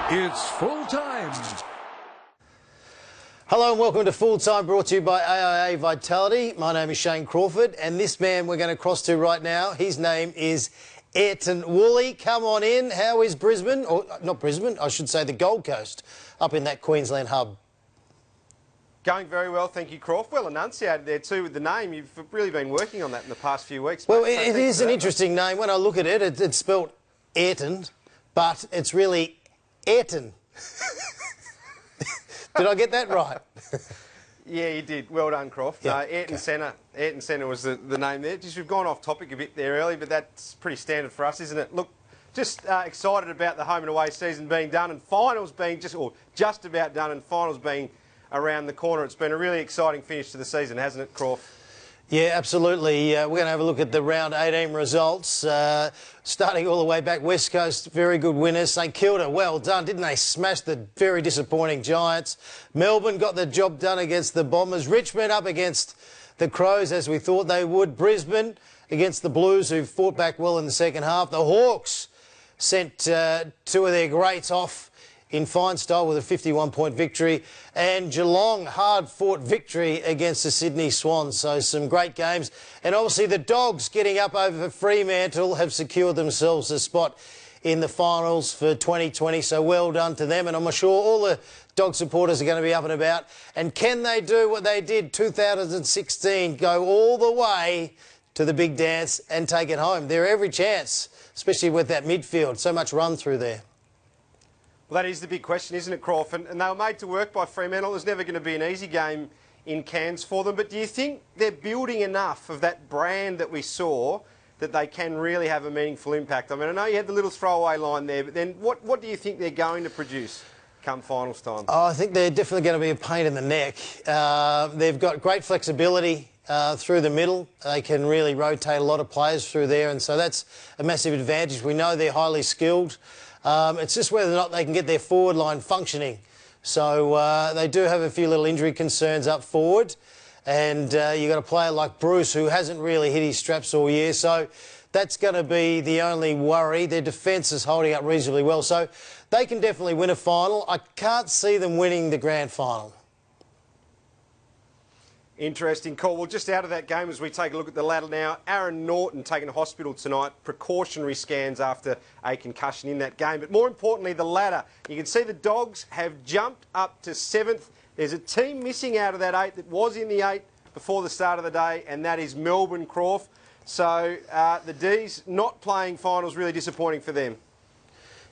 It's full time. Hello and welcome to Full Time, brought to you by AIA Vitality. My name is Shane Crawford, and this man we're going to cross to right now, his name is Ayrton. Woolley, come on in. How is Brisbane? Or not Brisbane, I should say the Gold Coast, up in that Queensland hub? Going very well, thank you, Crawford. Well enunciated there too with the name. You've really been working on that in the past few weeks. Well, it is an interesting name. When I look at it, it's spelt Ayrton, but it's really Ayrton. Did I get that right? Yeah, you did. Well done, Crawford. Yeah, Ayrton okay. Centre. Ayrton Centre was the name there. Just we've gone off topic a bit there early, but that's pretty standard for us, isn't it? Look, just excited about the home and away season being done and finals being just about done and finals being around the corner. It's been a really exciting finish to the season, hasn't it, Crawford? Yeah, absolutely. We're going to have a look at the round 18 results. Starting all the way back, West Coast, very good winners. St Kilda, well done. Didn't they smash the very disappointing Giants? Melbourne got the job done against the Bombers. Richmond up against the Crows, as we thought they would. Brisbane against the Blues, who fought back well in the second half. The Hawks sent two of their greats off in fine style with a 51-point victory, and Geelong hard-fought victory against the Sydney Swans. So some great games, and obviously the Dogs getting up over Fremantle have secured themselves a spot in the finals for 2020, so well done to them, and I'm sure all the Dog supporters are going to be up and about. And can they do what they did 2016, go all the way to the big dance and take it home? They're every chance, especially with that midfield, so much run through there. Well, that is the big question, isn't it, Crawford? And they were made to work by Fremantle. It was never going to be an easy game in Cairns for them. But do you think they're building enough of that brand that we saw that they can really have a meaningful impact? I mean, I know you had the little throwaway line there, but then what do you think they're going to produce come finals time? Oh, I think they're definitely going to be a pain in the neck. They've got great flexibility through the middle. They can really rotate a lot of players through there, and so that's a massive advantage. We know they're highly skilled. It's just whether or not they can get their forward line functioning. So they do have a few little injury concerns up forward, and you've got a player like Bruce who hasn't really hit his straps all year, so that's going to be the only worry. Their defence is holding up reasonably well, so they can definitely win a final. I can't see them winning the grand final. Interesting call. Well, just out of that game as we take a look at the ladder now, Aaron Norton taken to hospital tonight, precautionary scans after a concussion in that game. But more importantly, the ladder. You can see the Dogs have jumped up to 7th. There's a team missing out of that 8 that was in the 8 before the start of the day, and that is Melbourne, Crawford. So the D's not playing finals, really disappointing for them.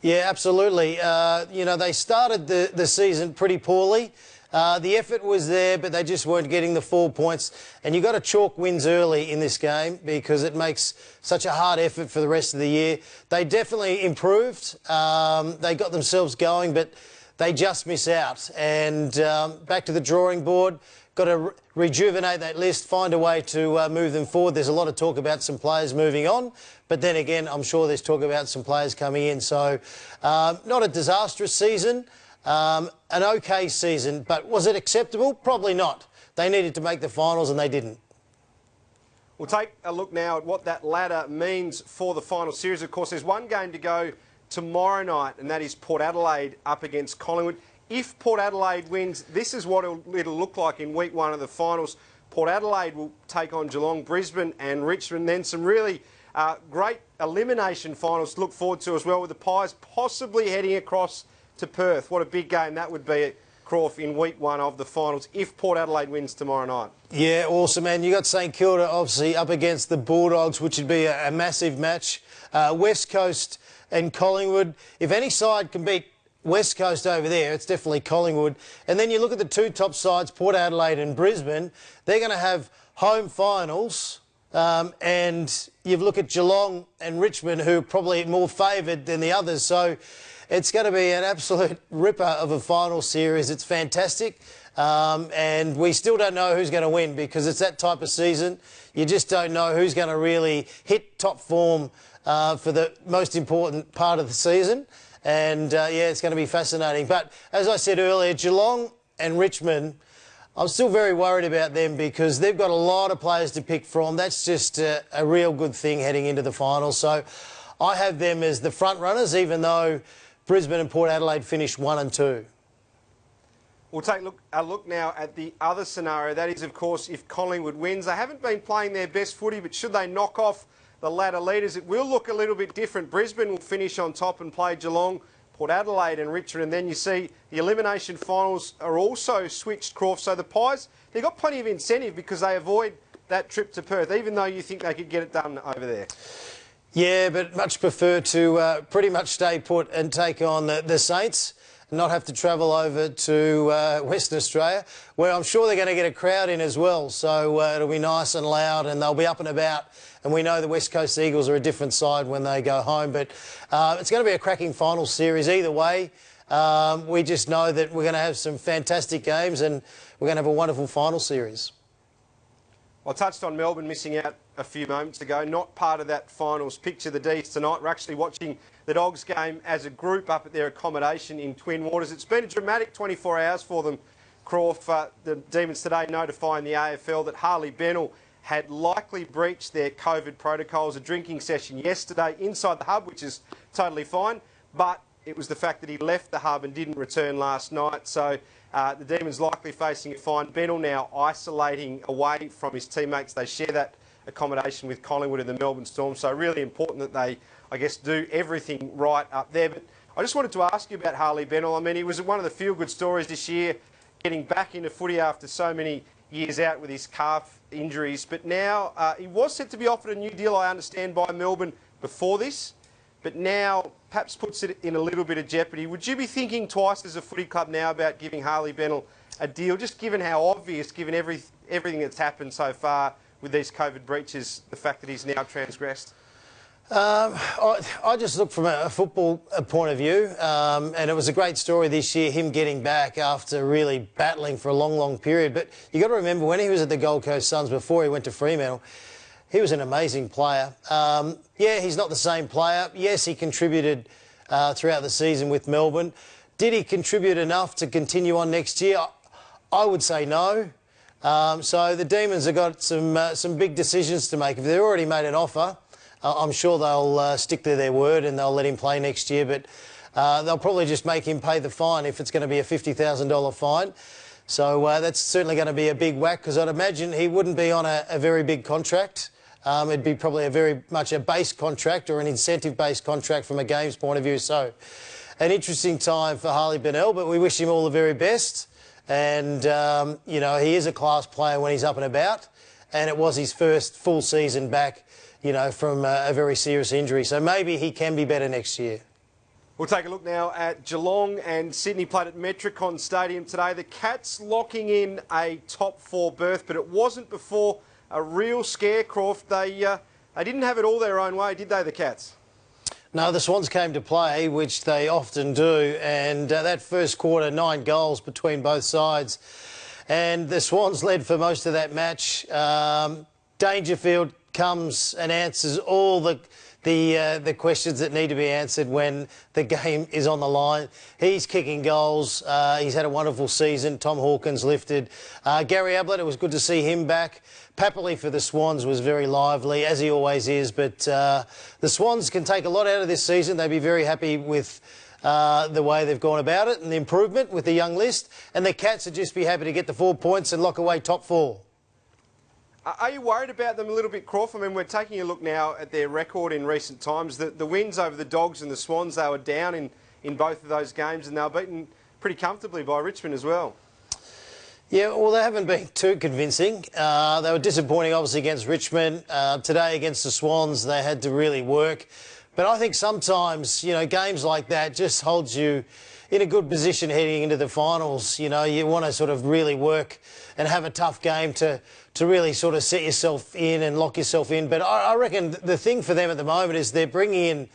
Yeah, absolutely. You know, they started the season pretty poorly. The effort was there, but they just weren't getting the 4 points. And you've got to chalk wins early in this game because it makes such a hard effort for the rest of the year. They definitely improved. They got themselves going, but they just miss out. And back to the drawing board. Got to rejuvenate that list, find a way to move them forward. There's a lot of talk about some players moving on, but then again, I'm sure there's talk about some players coming in. So not a disastrous season. An okay season, but was it acceptable? Probably not. They needed to make the finals and they didn't. We'll take a look now at what that ladder means for the final series. Of course, there's one game to go tomorrow night, and that is Port Adelaide up against Collingwood. If Port Adelaide wins, this is what it'll look like in week 1 of the finals. Port Adelaide will take on Geelong, Brisbane and Richmond. Then some really great elimination finals to look forward to as well, with the Pies possibly heading across to Perth. What a big game that would be, Crawford, in week 1 of the finals if Port Adelaide wins tomorrow night. Yeah, awesome, man. You got St Kilda obviously up against the Bulldogs, which would be a massive match. West Coast and Collingwood. If any side can beat West Coast over there, it's definitely Collingwood. And then you look at the 2 top sides, Port Adelaide and Brisbane. They're going to have home finals. And you look at Geelong and Richmond, who are probably more favoured than the others. So it's going to be an absolute ripper of a final series. It's fantastic. And we still don't know who's going to win because it's that type of season. You just don't know who's going to really hit top form for the most important part of the season. And, yeah, it's going to be fascinating. But as I said earlier, Geelong and Richmond, I'm still very worried about them because they've got a lot of players to pick from. That's just a real good thing heading into the finals. So I have them as the front runners, even though Brisbane and Port Adelaide finished 1 and 2. We'll take a look now at the other scenario. That is, of course, if Collingwood wins. They haven't been playing their best footy, but should they knock off the ladder leaders, it will look a little bit different. Brisbane will finish on top and play Geelong, Port Adelaide and Richmond. And then you see the elimination finals are also switched, Crawford. So the Pies, they've got plenty of incentive because they avoid that trip to Perth, even though you think they could get it done over there. Yeah, but much prefer to pretty much stay put and take on the Saints. Not have to travel over to Western Australia, where I'm sure they're going to get a crowd in as well. So it'll be nice and loud and they'll be up and about. And we know the West Coast Eagles are a different side when they go home. But it's going to be a cracking final series either way. We just know that we're going to have some fantastic games and we're going to have a wonderful final series. I touched on Melbourne missing out a few moments ago, not part of that finals picture, the D's tonight. We're actually watching the Dogs game as a group up at their accommodation in Twin Waters. It's been a dramatic 24 hours for them, Crawford. The Demons today notifying the AFL that Harley Bennell had likely breached their COVID protocols, a drinking session yesterday inside the hub, which is totally fine, but it was the fact that he left the hub and didn't return last night. So the Demons likely facing a fine. Bennell now isolating away from his teammates. They share that accommodation with Collingwood and the Melbourne Storm. So really important that they, I guess, do everything right up there. But I just wanted to ask you about Harley Bennell. I mean, he was one of the feel-good stories this year, getting back into footy after so many years out with his calf injuries. But now he was set to be offered a new deal, I understand, by Melbourne before this. But now perhaps puts it in a little bit of jeopardy. Would you be thinking twice as a footy club now about giving Harley Bennell a deal, just given how obvious, given everything that's happened so far with these COVID breaches, the fact that he's now transgressed? I just look from a football point of view, and it was a great story this year, him getting back after really battling for a long, long period. But you got to remember, when he was at the Gold Coast Suns before he went to Fremantle, he was an amazing player. Yeah, he's not the same player. Yes, he contributed throughout the season with Melbourne. Did he contribute enough to continue on next year? I would say no. So the Demons have got some big decisions to make. If they've already made an offer, I'm sure they'll stick to their word and they'll let him play next year. But they'll probably just make him pay the fine if it's going to be a $50,000 fine. So that's certainly going to be a big whack, because I'd imagine he wouldn't be on a very big contract. It'd be probably very much a base contract or an incentive-based contract from a games point of view. So an interesting time for Harley Bennell, but we wish him all the very best. And, you know, he is a class player when he's up and about. And it was his first full season back, you know, from a very serious injury. So maybe he can be better next year. We'll take a look now at Geelong and Sydney played at Metricon Stadium today. The Cats locking in a top 4 berth, but it wasn't before a real scare, Crawford. They didn't have it all their own way, did they, the Cats? No, the Swans came to play, which they often do, and that first quarter, 9 goals between both sides. And the Swans led for most of that match. Dangerfield comes and answers all the questions that need to be answered when the game is on the line. He's kicking goals. He's had a wonderful season. Tom Hawkins lifted. Gary Ablett, it was good to see him back. Papperley for the Swans was very lively, as he always is. But the Swans can take a lot out of this season. They'd be very happy with the way they've gone about it and the improvement with the young list. And the Cats would just be happy to get the 4 points and lock away top 4. Are you worried about them a little bit, Crawford? I mean, we're taking a look now at their record in recent times. The wins over the Dogs and the Swans, they were down in both of those games, and they were beaten pretty comfortably by Richmond as well. Yeah, well, they haven't been too convincing. They were disappointing, obviously, against Richmond. Today, against the Swans, they had to really work. But I think sometimes, you know, games like that just holds you in a good position heading into the finals. You know, you want to sort of really work and have a tough game to really sort of set yourself in and lock yourself in. But I reckon the thing for them at the moment is they're bringing in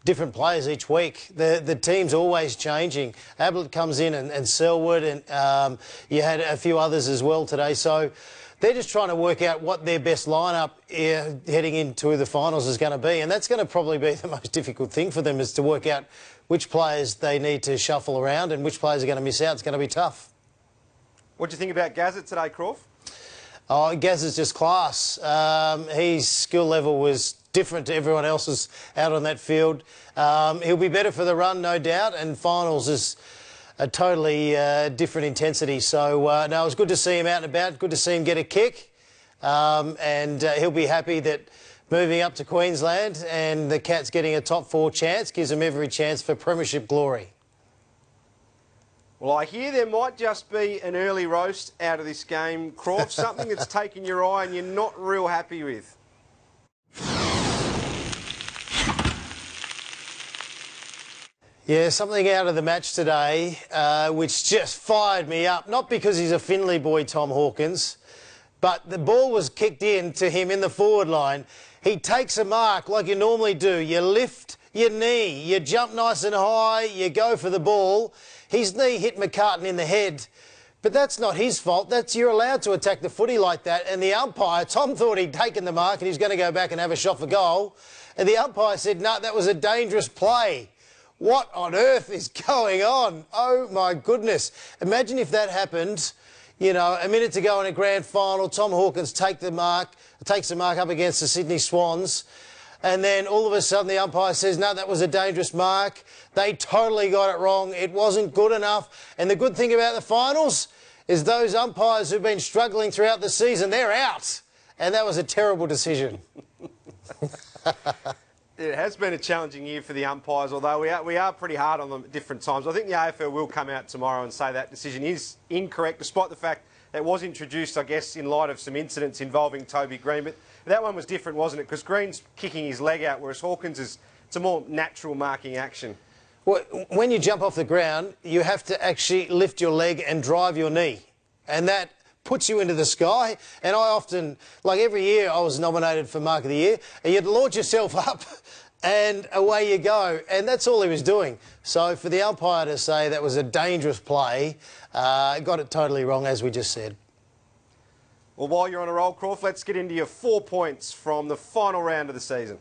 different players each week. The team's always changing. Ablett comes in and Selwood, and you had a few others as well today. So they're just trying to work out what their best lineup heading into the finals is going to be. And that's going to probably be the most difficult thing for them, is to work out which players they need to shuffle around and which players are going to miss out. It's going to be tough. What do you think about Gazza today, Crawford? Oh, Gaz is just class. His skill level was different to everyone else's out on that field. He'll be better for the run, no doubt, and finals is a totally different intensity. So, no, it was good to see him out and about, good to see him get a kick, and he'll be happy that moving up to Queensland and the Cats getting a top 4 chance gives them every chance for premiership glory. Well, I hear there might just be an early roast out of this game, Crawford, something that's taken your eye and you're not real happy with. Yeah, something out of the match today which just fired me up. Not because he's a Finley boy, Tom Hawkins, but the ball was kicked in to him in the forward line. He takes a mark like you normally do. You lift your knee, you jump nice and high, you go for the ball. His knee hit McCartan in the head. But that's not his fault. You're allowed to attack the footy like that. And the umpire, Tom thought he'd taken the mark and he's going to go back and have a shot for goal. And the umpire said, no, that was a dangerous play. What on earth is going on? Oh, my goodness. Imagine if that happened, you know, a minute to go in a grand final, Tom Hawkins takes the mark up against the Sydney Swans, and then all of a sudden the umpire says, no, that was a dangerous mark. They totally got it wrong. It wasn't good enough. And the good thing about the finals is those umpires who've been struggling throughout the season, they're out. And that was a terrible decision. It has been a challenging year for the umpires, although we are pretty hard on them at different times. I think the AFL will come out tomorrow and say that decision is incorrect, despite the fact that it was introduced, I guess, in light of some incidents involving Toby Green. But that one was different, wasn't it? Because Green's kicking his leg out, whereas Hawkins it's a more natural marking action. Well, when you jump off the ground, you have to actually lift your leg and drive your knee. And that puts you into the sky. And I often, like every year, I was nominated for Mark of the Year. And you'd launch yourself up and away you go. And that's all he was doing. So for the umpire to say that was a dangerous play, got it totally wrong, as we just said. Well, while you're on a roll, Crawford, let's get into your 4 points from the final round of the season.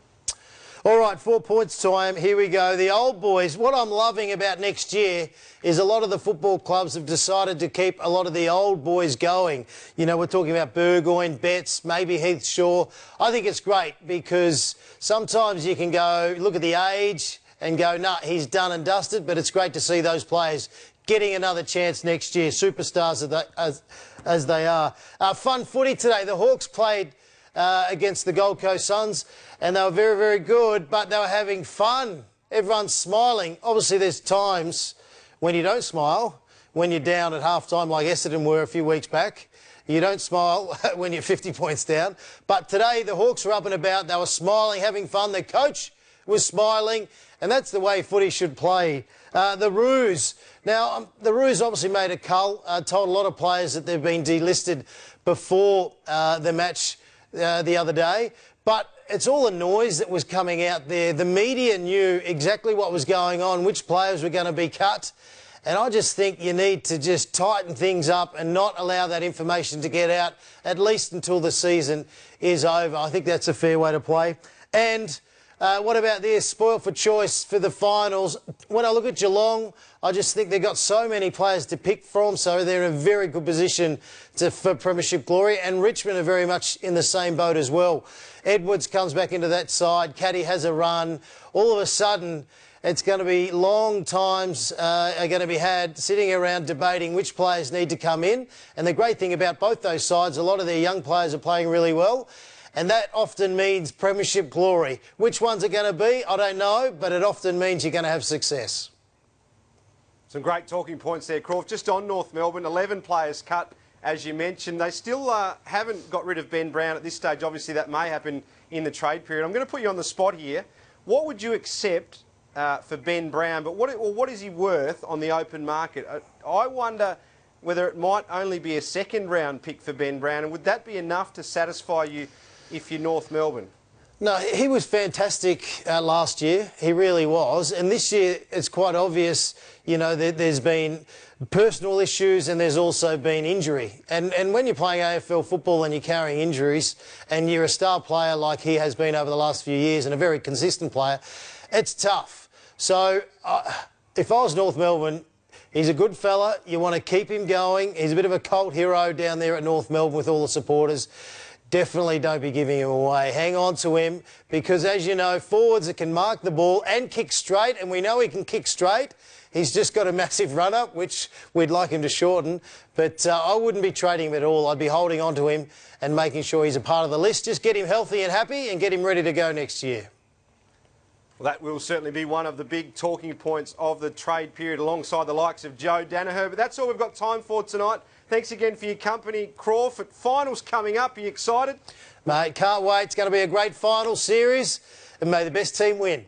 All right, 4 points time. Here we go. The old boys. What I'm loving about next year is a lot of the football clubs have decided to keep a lot of the old boys going. You know, we're talking about Burgoyne, Betts, maybe Heath Shaw. I think it's great because sometimes you can go, look at the age and go, nah, he's done and dusted, but it's great to see those players getting another chance next year, superstars as they are. Fun footy today. The Hawks played against the Gold Coast Suns, and they were very, very good, but they were having fun. Everyone's smiling. Obviously, there's times when you don't smile, when you're down at half-time like Essendon were a few weeks back. You don't smile when you're 50 points down. But today, the Hawks were up and about. They were smiling, having fun. The coach was smiling, and that's the way footy should play. The Roos. Now, the Roos obviously made a cull, told a lot of players that they've been delisted before the match the other day. But it's all the noise that was coming out there. The media knew exactly what was going on, which players were going to be cut. And I just think you need to just tighten things up and not allow that information to get out, at least until the season is over. I think that's a fair way to play. And what about this? Spoiled for choice for the finals. When I look at Geelong, I just think they've got so many players to pick from, so they're in a very good position for premiership glory. And Richmond are very much in the same boat as well. Edwards comes back into that side. Caddy has a run. All of a sudden, it's going to be long times are going to be had sitting around debating which players need to come in. And the great thing about both those sides, a lot of their young players are playing really well. And that often means premiership glory. Which ones are going to be, I don't know, but it often means you're going to have success. Some great talking points there, Crawford. Just on North Melbourne, 11 players cut, as you mentioned. They still haven't got rid of Ben Brown at this stage. Obviously, that may happen in the trade period. I'm going to put you on the spot here. What would you accept for Ben Brown? But what is he worth on the open market? I wonder whether it might only be a second-round pick for Ben Brown, and would that be enough to satisfy you if you're North Melbourne? No, he was fantastic last year. He really was. And this year, it's quite obvious, you know, there's been personal issues and there's also been injury. And when you're playing AFL football and you're carrying injuries and you're a star player like he has been over the last few years and a very consistent player, it's tough. So if I was North Melbourne, he's a good fella. You want to keep him going. He's a bit of a cult hero down there at North Melbourne with all the supporters. definitely don't be giving him away. Hang on to him because, as you know, forwards that can mark the ball and kick straight, and we know he can kick straight. He's just got a massive run-up, which we'd like him to shorten. But I wouldn't be trading him at all. I'd be holding on to him and making sure he's a part of the list. Just get him healthy and happy and get him ready to go next year. Well, that will certainly be one of the big talking points of the trade period alongside the likes of Joe Danaher. But that's all we've got time for tonight. Thanks again for your company, Crawford. Finals coming up. Are you excited? Mate, can't wait. It's going to be a great final series and may the best team win.